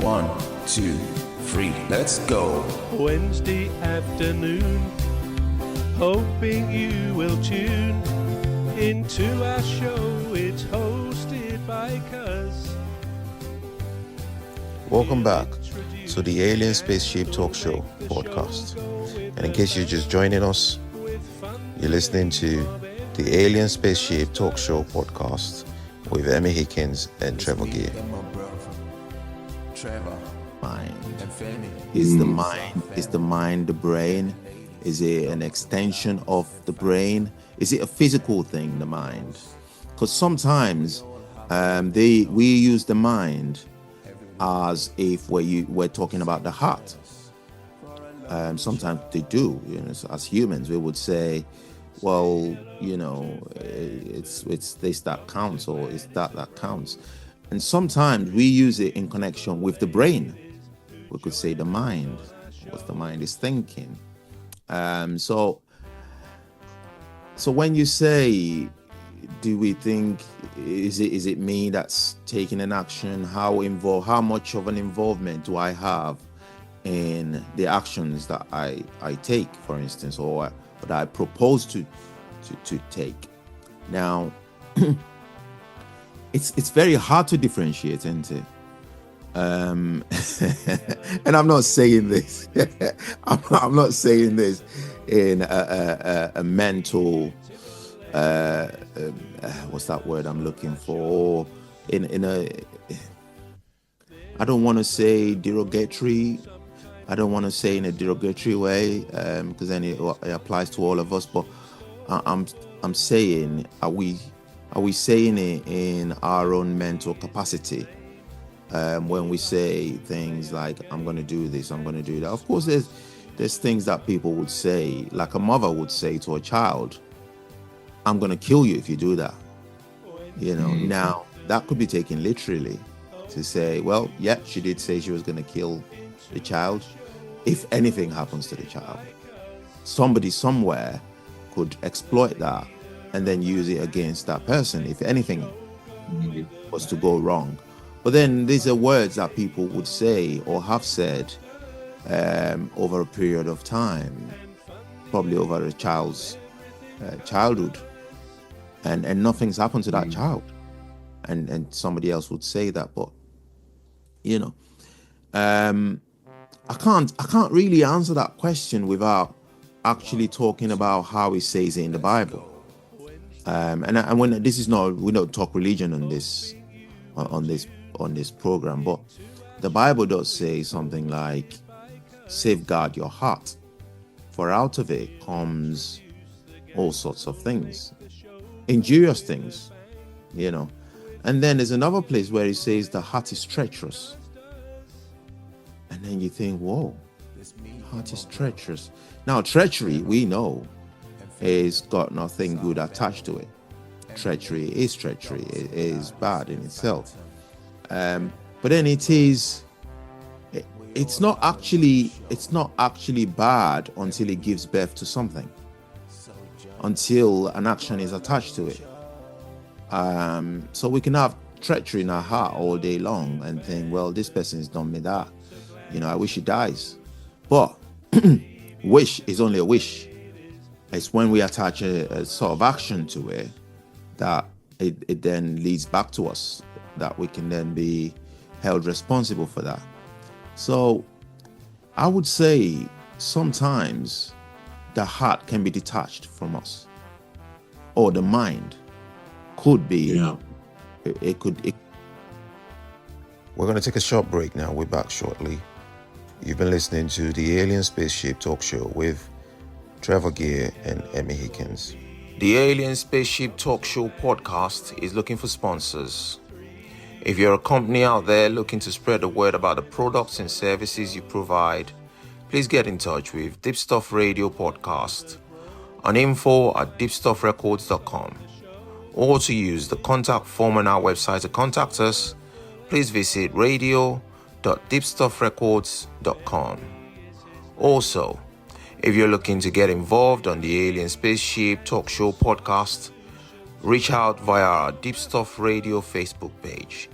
1, 2, 3, let's go. Wednesday afternoon, hoping you will tune into our show. It's hosted by Cuz. Welcome back to the Alien Spaceship Talk Show podcast. And in case you're just joining us, you're listening to the Alien Spaceship Talk Show podcast with Emmy Hikins and Trevor Gear. Trevor. Mind. Is the mind the brain? Is it an extension of the brain? Is it a physical thing, the mind? Because sometimes we use the mind as if we're talking about the heart. Sometimes they do. So as humans, we would say, well, it's this that counts, or it's that counts. And sometimes we use it in connection with the brain. We could say the mind, what the mind is thinking. So when you say, do we think, is it me that's taking an action? How much of an involvement do I have in the actions that I take, for instance, or that I propose to take? Now, it's very hard to differentiate, isn't it? And I'm not saying this. I'm not saying this in a mental. What's that word I'm looking for? In a. I don't want to say derogatory. I don't want to say in a derogatory way, because then it applies to all of us. But I'm saying, are we saying it in our own mental capacity? When we say things like, I'm going to do this, I'm going to do that. Of course, there's things that people would say, like a mother would say to a child, I'm going to kill you if you do that. Now that could be taken literally to say, well, yeah, she did say she was going to kill the child. If anything happens to the child, somebody somewhere could exploit that and then use it against that person if anything was to go wrong. But then these are words that people would say or have said over a period of time, probably over a child's childhood, and nothing's happened to that child, and somebody else would say that. But I can't really answer that question without actually talking about how it says it in the Bible. And when this is not, we don't talk religion on this program, but the Bible does say something like, safeguard your heart, for out of it comes all sorts of things, injurious things, And then there's another place where it says the heart is treacherous. And then you think, whoa, heart is treacherous. Now, treachery, we know, is got nothing good attached to it. Treachery. It is bad in itself. But then it's not actually bad until it gives birth to something, until an action is attached to it. So we can have treachery in our heart all day long and think, well, this person's done me that. I wish he dies. But wish is only a wish. It's when we attach a sort of action to it that it then leads back to us, that we can then be held responsible for that. So I would say sometimes the heart can be detached from us, or the mind could be. It could. We're going to take a short break now. We're back shortly. You've been listening to the Alien Spaceship Talk Show with Trevor Gear and Emmy Hikins. The Alien Spaceship Talk Show podcast is looking for sponsors. If you're a company out there looking to spread the word about the products and services you provide, please get in touch with Deepstuff Radio Podcast on info@deepstuffrecords.com, or to use the contact form on our website to contact us, please visit radio.deepstuffrecords.com. Also, if you're looking to get involved on the Alien Spaceship Talk Show podcast, reach out via our Deepstuff Radio Facebook page.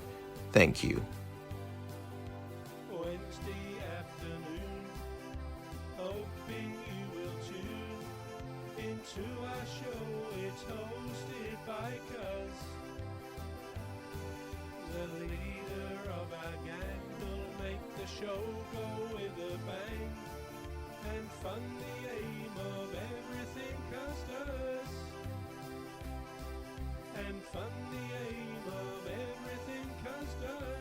Thank you. into our show. It's hosted by Cuz. The leader of our gang will make the show go with a bang and fund the aim of everything Cuz does. And fund the aim of everything Cuz does.